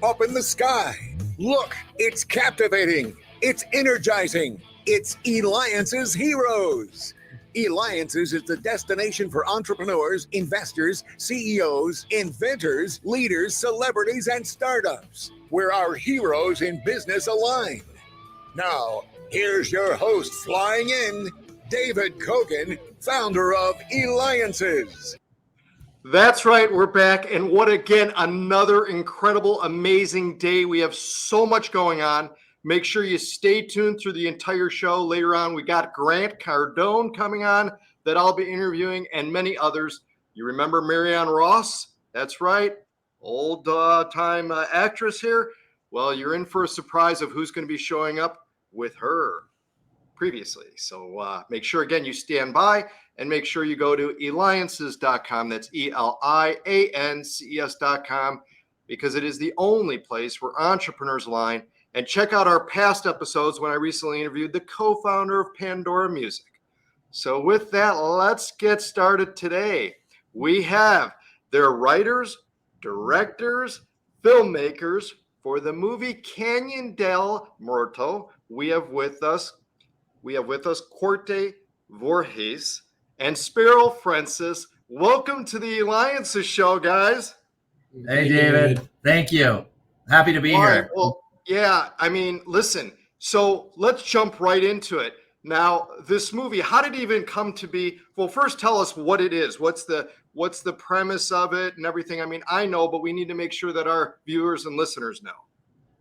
up in the sky. Look, it's captivating. It's energizing. It's Eliances Heroes. Eliances is the destination for entrepreneurs, investors, CEOs, inventors, leaders, celebrities, and startups, where our heroes in business align. Now, here's your host flying in, David Kogan, founder of Eliances. That's right. We're back. And what, again, another incredible, amazing day. We have so much going on. Make sure you stay tuned through the entire show. Later on, we got Grant Cardone coming on that I'll be interviewing and many others. You remember Marianne Ross? That's right. Old time actress here. Well, you're in for a surprise of who's going to be showing up with her previously. So make sure, again, you stand by and make sure you go to Eliances.com. That's Eliances.com, because it is the only place where entrepreneurs align. And check out our past episodes when I recently interviewed the co-founder of Pandora Music. So with that, let's get started today. We have their writers, directors, filmmakers for the movie Canyon del Muerto. We have with us Coerte, Voorhees, and Spiro, Frentzas. Welcome to the Eliances show, guys. Hey, David. Thank you. Happy to be here. Right, well, yeah, I mean, listen, so let's jump right into it. Now, this movie, how did it even come to be? Well, first tell us what it is. What's the premise of it and everything? I mean, I know, but we need to make sure that our viewers and listeners know.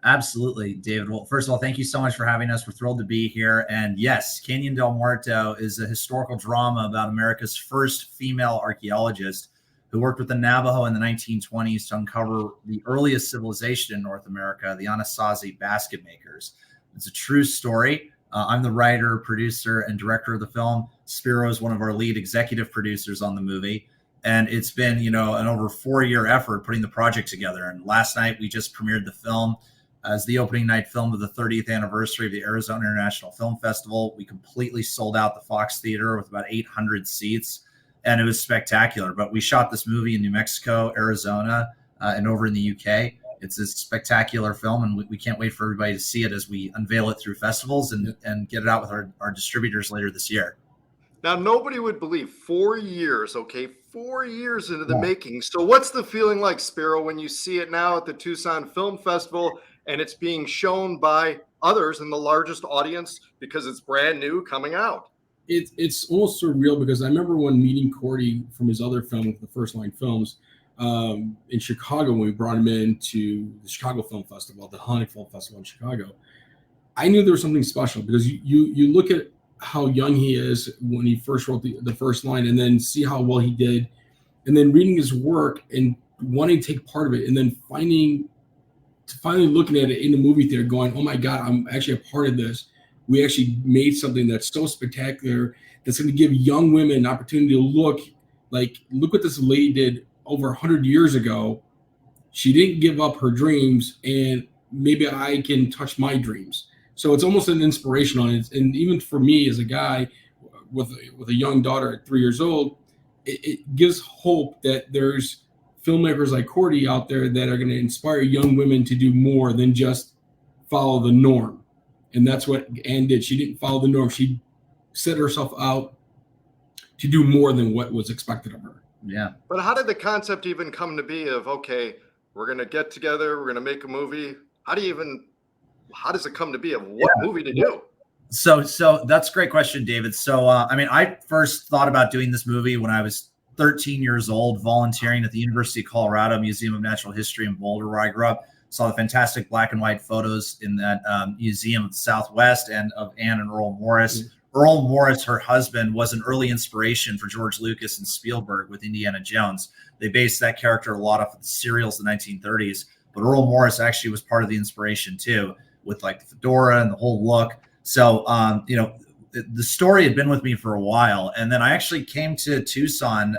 Absolutely, David. Well, first of all, thank you so much for having us. We're thrilled to be here. And yes, Canyon del Muerto is a historical drama about America's first female archaeologist who worked with the Navajo in the 1920s to uncover the earliest civilization in North America, the Anasazi basket makers. It's a true story. I'm the writer, producer, and director of the film. Spiro is one of our lead executive producers on the movie. And it's been, an over 4-year effort putting the project together. And last night, we just premiered the film as the opening night film of the 30th anniversary of the Arizona International Film Festival. We completely sold out the Fox Theater with about 800 seats. And it was spectacular. But we shot this movie in New Mexico, Arizona, and over in the UK. It's a spectacular film, and we can't wait for everybody to see it as we unveil it through festivals and get it out with our distributors later this year. Now, nobody would believe 4 years, okay? 4 years into the making. So what's the feeling like, Spiro, when you see it now at the Tucson Film Festival and it's being shown by others in the largest audience because it's brand new coming out? It's almost surreal, because I remember when meeting Coerte from his other film, the First Line Films, in Chicago, when we brought him into the Chicago Film Festival, the Haunted Film Festival in Chicago. I knew there was something special, because you look at how young he is when he first wrote the First Line, and then see how well he did, and then reading his work and wanting to take part of it, and then finally looking at it in the movie theater going, oh my God, I'm actually a part of this. We actually made something that's so spectacular that's going to give young women an opportunity to look what this lady did over 100 years ago. She didn't give up her dreams, and maybe I can touch my dreams. So it's almost an inspiration on it. And even for me as a guy with a young daughter at 3 years old, it gives hope that there's filmmakers like Coerte out there that are going to inspire young women to do more than just follow the norm. And that's what Anne did. She didn't follow the norm. She set herself out to do more than what was expected of her. Yeah. But how did the concept even come to be of, okay, we're going to get together, we're going to make a movie? How does it come to be of what movie to do? So that's a great question, David. So, I first thought about doing this movie when I was 13 years old, volunteering at the University of Colorado Museum of Natural History in Boulder, where I grew up. Saw the fantastic black and white photos in that museum of the Southwest and of Anne and Earl Morris. Mm-hmm. Earl Morris, her husband, was an early inspiration for George Lucas and Spielberg with Indiana Jones. They based that character a lot off of the serials in the 1930s, but Earl Morris actually was part of the inspiration too, with like the fedora and the whole look. So, the story had been with me for a while, and then I actually came to Tucson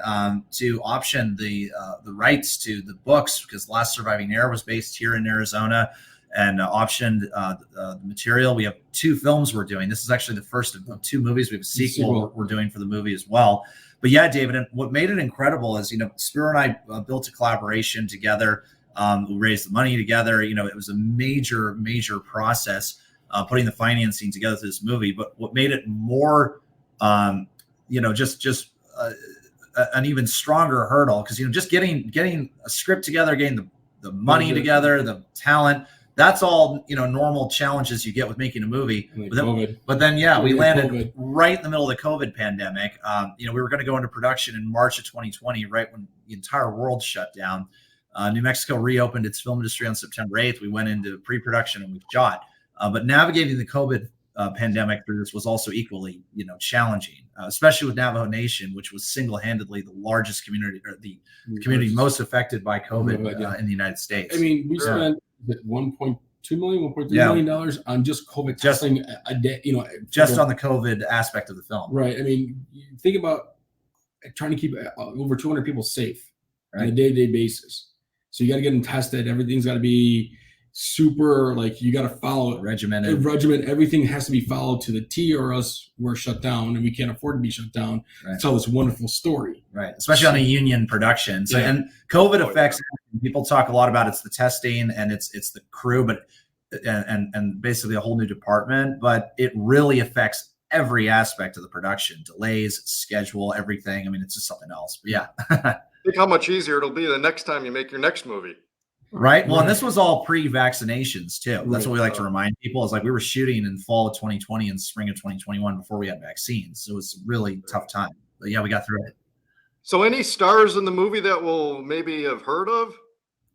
to option the rights to the books, because Last Surviving Heir was based here in Arizona, and optioned the material. We have 2 films we're doing. This is actually the first of 2 movies. We have a sequel we're doing for the movie as well. But yeah, David, and what made it incredible is, Spiro and I built a collaboration together who raised the money together. It was a major process putting the financing together for this movie. But what made it more, just an even stronger hurdle, because just getting a script together, getting the money together, the talent. That's all, normal challenges you get with making a movie. But then, we landed right in the middle of the COVID pandemic. We were going to go into production in March of 2020, right when the entire world shut down. New Mexico reopened its film industry on September 8th. We went into pre-production and we shot. But navigating the COVID pandemic through this was also equally, challenging, especially with Navajo Nation, which was single-handedly the largest community, or the community most affected by COVID in the United States. I mean, we spent $1.2 million, $1.3 million on just COVID testing a day, just on the COVID aspect of the film. Right. I mean, think about trying to keep over 200 people safe on a day-to-day basis. So you got to get them tested. Everything's got to be super, you got to follow regimented. Everything has to be followed to the T, or else we're shut down and we can't afford to be shut down. Tell this wonderful story, right? Especially on a union production. So, and COVID affects. People talk a lot about it's the testing and it's the crew, but and basically a whole new department. But it really affects every aspect of the production: delays, schedule, everything. I mean, it's just something else. But think how much easier it'll be the next time you make your next movie. Right. Well, and this was all pre-vaccinations too. That's what we like to remind people, is we were shooting in fall of 2020 and spring of 2021 before we had vaccines. So it was a really tough time. But we got through it. So any stars in the movie that we'll maybe have heard of?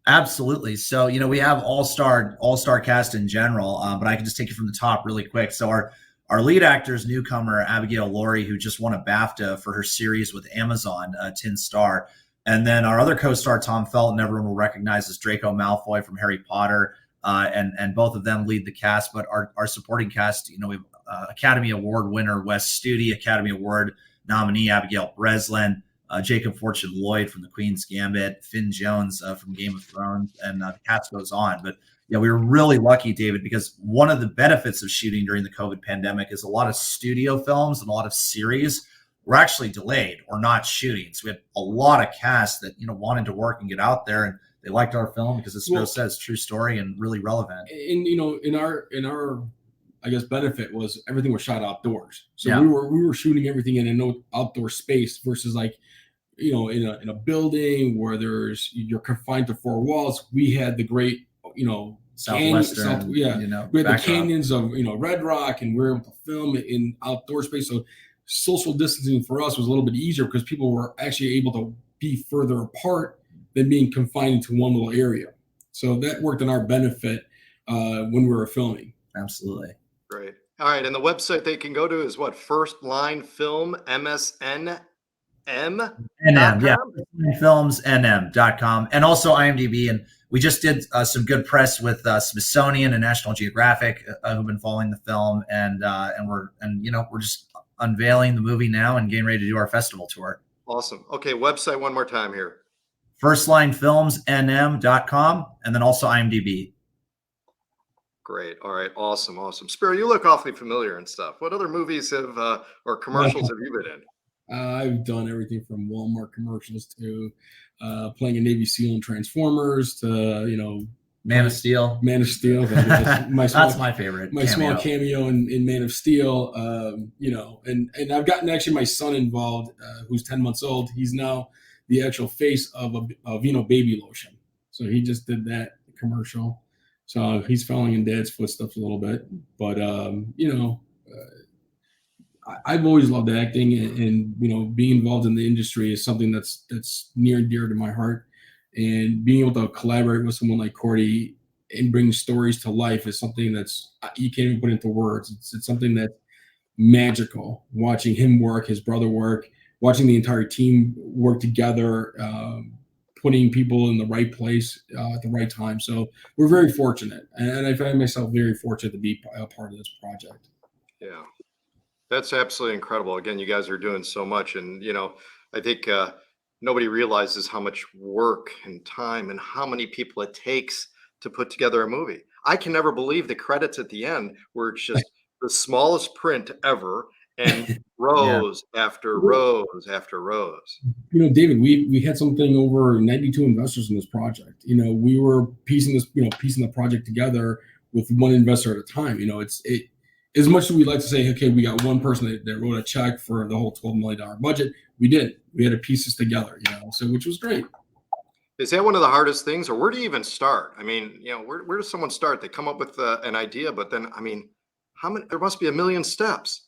Absolutely. So, we have all-star cast in general, but I can just take you from the top really quick. So our lead actor is newcomer Abigail Laurie, who just won a BAFTA for her series with Amazon, Tin Star. And then our other co-star, Tom Felton, everyone will recognize as Draco Malfoy from Harry Potter, and both of them lead the cast. But our supporting cast, we have Academy Award winner Wes Studi, Academy Award nominee Abigail Breslin, Jacob Fortune Lloyd from The Queen's Gambit, Finn Jones from Game of Thrones, and the cast goes on. But we were really lucky, David, because one of the benefits of shooting during the COVID pandemic is a lot of studio films and a lot of series were actually delayed or not shooting. So we had a lot of cast that, wanted to work and get out there, and they liked our film because, as Spiro says, true story and really relevant. And, in our I guess benefit was everything was shot outdoors. So we were shooting everything in an outdoor space versus in a building where you're confined to four walls. We had the great, Southwestern, we had the canyons of, Red Rock, and we were able to film it in outdoor space. So social distancing for us was a little bit easier because people were actually able to be further apart than being confined into one little area. So that worked in our benefit when we were filming. Absolutely. Great. All right. And the website they can go to is what? First Line Film, MSN. filmsnm.com, and also IMDb. And we just did some good press with Smithsonian and National Geographic, who've been following the film, and we're just unveiling the movie now and getting ready to do our festival tour. Awesome. Okay, website one more time here. firstlinefilmsnm.com, and then also IMDb. Great. All right. Awesome. Spiro, you look awfully familiar and stuff. What other movies or commercials have you been in? I've done everything from Walmart commercials to playing a Navy SEAL in Transformers to, Man of Steel. That's my favorite. Small cameo in Man of Steel. And I've gotten actually my son involved, who's 10 months old. He's now the actual face of baby lotion. So he just did that commercial. So he's following in Dad's footsteps a little bit. But I've always loved acting, and being involved in the industry is something that's near and dear to my heart. And being able to collaborate with someone like Coerte and bring stories to life is something that's you can't even put into words. It's something that's magical. Watching him work, his brother work, watching the entire team work together, putting people in the right place at the right time. So we're very fortunate, and I find myself very fortunate to be a part of this project. Yeah, that's absolutely incredible. Again, you guys are doing so much, and I think nobody realizes how much work and time and how many people it takes to put together a movie. I can never believe the credits at the end where it's just the smallest print ever, and Yeah. rows after rows after rows. David, we had something over 92 investors in this project. We were piecing the project together with one investor at a time. It's as much as we like to say, okay, we got one person that wrote a check for the whole $12 million budget. We did. We had to piece this together, so which was great. Is that one of the hardest things, or where do you even start? I mean, where does someone start? They come up with an idea, but then, I mean, how many? There must be a million steps.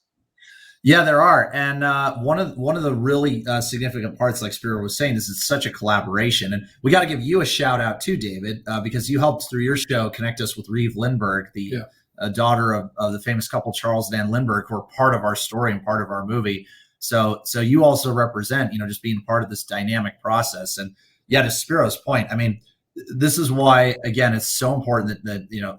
Yeah, there are, and one of the really significant parts, like Spiro was saying, this is such a collaboration, and we got to give you a shout out too, David, because you helped through your show connect us with Reeve Lindbergh, the daughter of the famous couple Charles and Ann Lindbergh, who are part of our story and part of our movie. So you also represent, just being part of this dynamic process. And yeah, to Spiro's point, I mean, this is why, again, it's so important that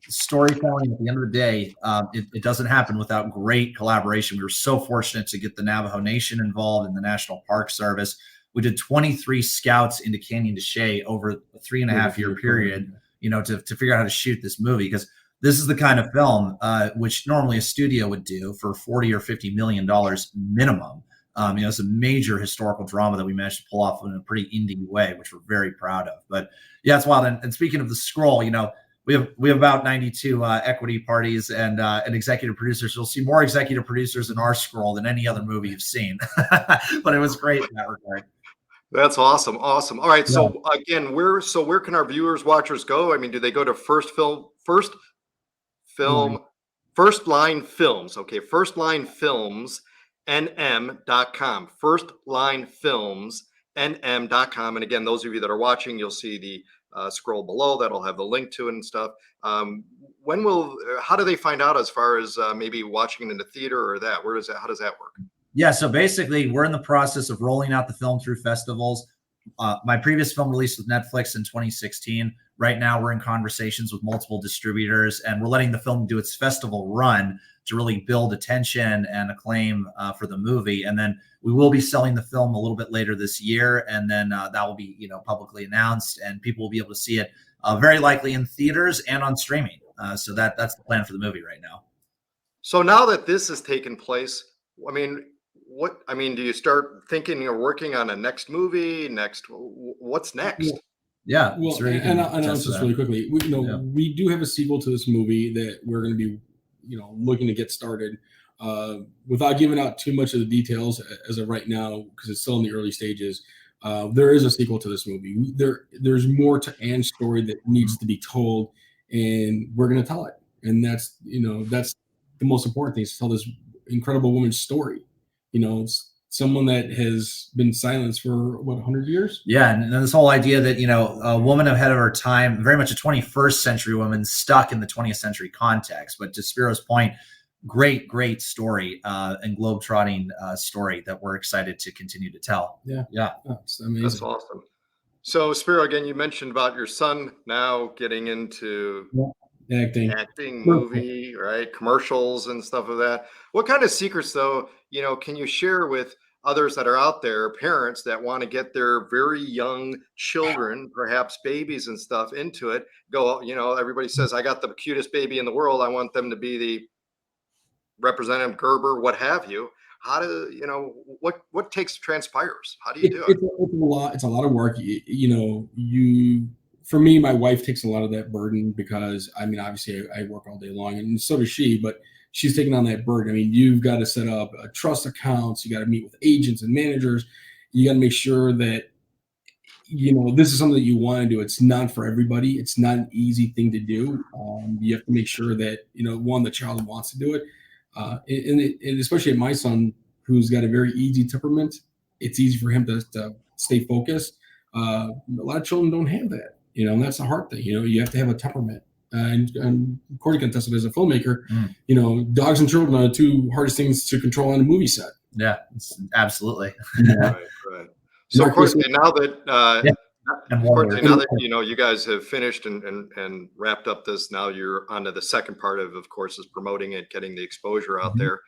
storytelling at the end of the day, it doesn't happen without great collaboration. We were so fortunate to get the Navajo Nation involved in the National Park Service. We did 23 scouts into Canyon de Chelly over a 3.5-year period, to figure out how to shoot this movie, because this is the kind of film which normally a studio would do for $40 or $50 million minimum. It's a major historical drama that we managed to pull off in a pretty indie way, which we're very proud of. But yeah, it's wild. And speaking of the scroll, we have about 92 equity parties and executive producers. You'll see more executive producers in our scroll than any other movie you've seen. But it was great in that regard. That's awesome. Awesome. All right. So again, where can our viewers, watchers go? I mean, do they go to First Line Films? Okay, First Line Films nm.com. First Line Films nm.com. And again, those of you that are watching, you'll see the scroll below that'll have the link to it and stuff. How do they find out as far as maybe watching it in the theater or that? How does that work? Yeah, so basically, we're in the process of rolling out the film through festivals. My previous film released with Netflix in 2016. Right now, we're in conversations with multiple distributors, and we're letting the film do its festival run to really build attention and acclaim for the movie. And then we will be selling the film a little bit later this year, and then that will be publicly announced, and people will be able to see it very likely in theaters and on streaming. So that's the plan for the movie right now. So now that this has taken place, do you start thinking or working on a next movie? What's next? Yeah. Well, and I'll answer this really quickly. We do have a sequel to this movie that we're going to be, looking to get started. Without giving out too much of the details as of right now, because it's still in the early stages. There is a sequel to this movie. There's more to Anne's story that needs to be told, and we're going to tell it. And that's the most important thing, is to tell this incredible woman's story. Someone that has been silenced for 100 years. Yeah, and this whole idea that a woman ahead of her time, very much a 21st century woman stuck in the 20th century context. But to Spiro's point, great story and globetrotting story that we're excited to continue to tell. Yeah, that's amazing. That's awesome. So Spiro, again, you mentioned about your son now getting into acting, movie, right? Commercials and stuff of that. What kind of secrets, though, can you share with others that are out there, parents that want to get their very young children, perhaps babies and stuff, into it? Everybody says, I got the cutest baby in the world. I want them to be the Representative Gerber, what have you. How do what transpires? How do you do it? It's a lot of work. For me, my wife takes a lot of that burden, because obviously I work all day long, and so does she, but she's taking on that burden. You've got to set up trust accounts. You got to meet with agents and managers. You got to make sure that, this is something that you want to do. It's not for everybody. It's not an easy thing to do. You have to make sure that, the child wants to do it. And especially my son, who's got a very easy temperament, it's easy for him to stay focused. A lot of children don't have that. And that's the hard thing. You have to have a temperament. And Coerte can attest it as a filmmaker. Dogs and children are the two hardest things to control on a movie set. Yeah, absolutely. Right. So, Coerte, now that you guys have finished and wrapped up this, now you're onto the second part of course, is promoting it, getting the exposure out there.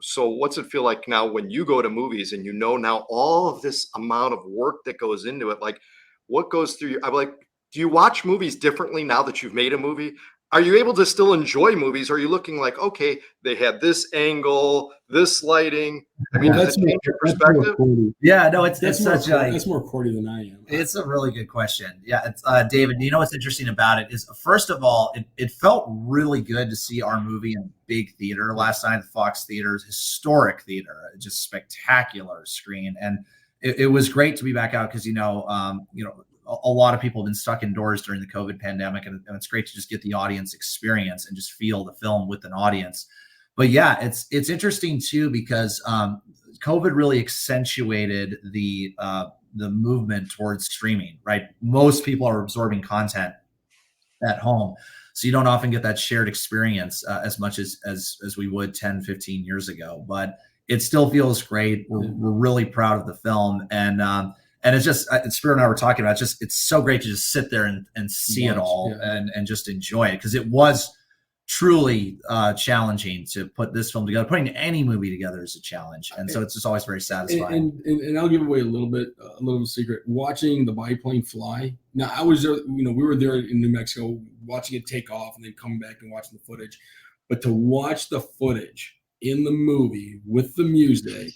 So what's it feel like now when you go to movies and now all of this amount of work that goes into it? Like, what goes through you? Do you watch movies differently now that you've made a movie? are you able to still enjoy movies? Or are you looking like, okay, they had this angle, this lighting? I mean, does it change your perspective? Yeah, no, it's That's such a. That's more Cordy than I am. It's a really good question. Yeah, it's, David, you know what's interesting about it is, first of all, it felt really good to see our movie in big theater last night at the Fox Theater's historic theater, just spectacular screen, and it was great to be back out because a lot of people have been stuck indoors during the COVID pandemic, and it's great to just get the audience experience and just feel the film with an audience. But yeah, it's interesting too because COVID really accentuated the movement towards streaming, right? Most people are absorbing content at home, so you don't often get that shared experience as much as we would 10, 15 years ago. But it still feels great. We're really proud of the film, and it's just, Spiro and I were talking about, it's so great to just sit there and see it all and just enjoy it, because it was truly challenging to put this film together. Putting any movie together is a challenge, and so it's just always very satisfying. And I'll give away a little secret. Watching the biplane fly. Now, I was there. We were there in New Mexico watching it take off, and then coming back and watching the footage. But to watch the footage in the movie with the music,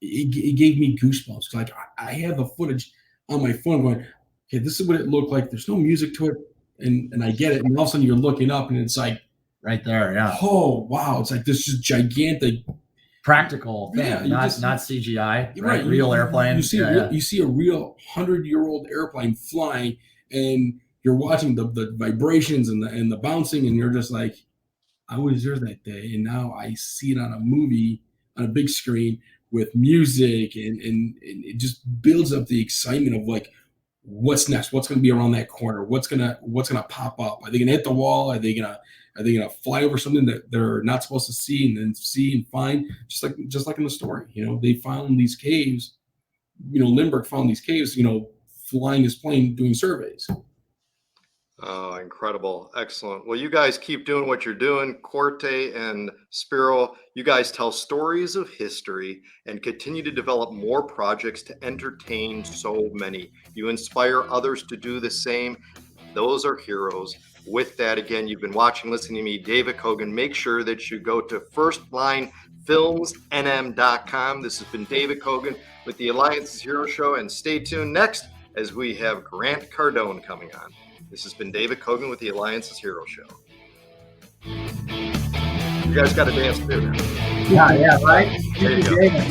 it gave me goosebumps. Like, I have the footage on my phone going, okay, this is what it looked like. There's no music to it, and I get it. And all of a sudden you're looking up, and it's like, right there, yeah. Oh wow! It's like this just gigantic, practical thing, not CGI, right? Real airplane. You see a real 100-year-old airplane flying, and you're watching the vibrations and the bouncing, and you're just like, I was there that day, and now I see it on a movie on a big screen with music, and it just builds up the excitement of like, what's next? What's going to be around that corner? What's gonna pop up? Are they gonna hit the wall? Are they gonna fly over something that they're not supposed to see and then see and find? Just like in the story, they found these caves. Lindbergh found these caves. Flying his plane, doing surveys. Oh, incredible. Excellent. Well, you guys keep doing what you're doing. Coerte and Spiro, you guys tell stories of history and continue to develop more projects to entertain so many. You inspire others to do the same. Those are heroes. With that, again, you've been watching, listening to me, David Kogan. Make sure that you go to firstlinefilmsnm.com. This has been David Kogan with the Eliances Hero Show, and stay tuned next as we have Grant Cardone coming on. This has been David Kogan with the Eliances Hero Show. You guys got to dance too. Yeah, right? There you go. David,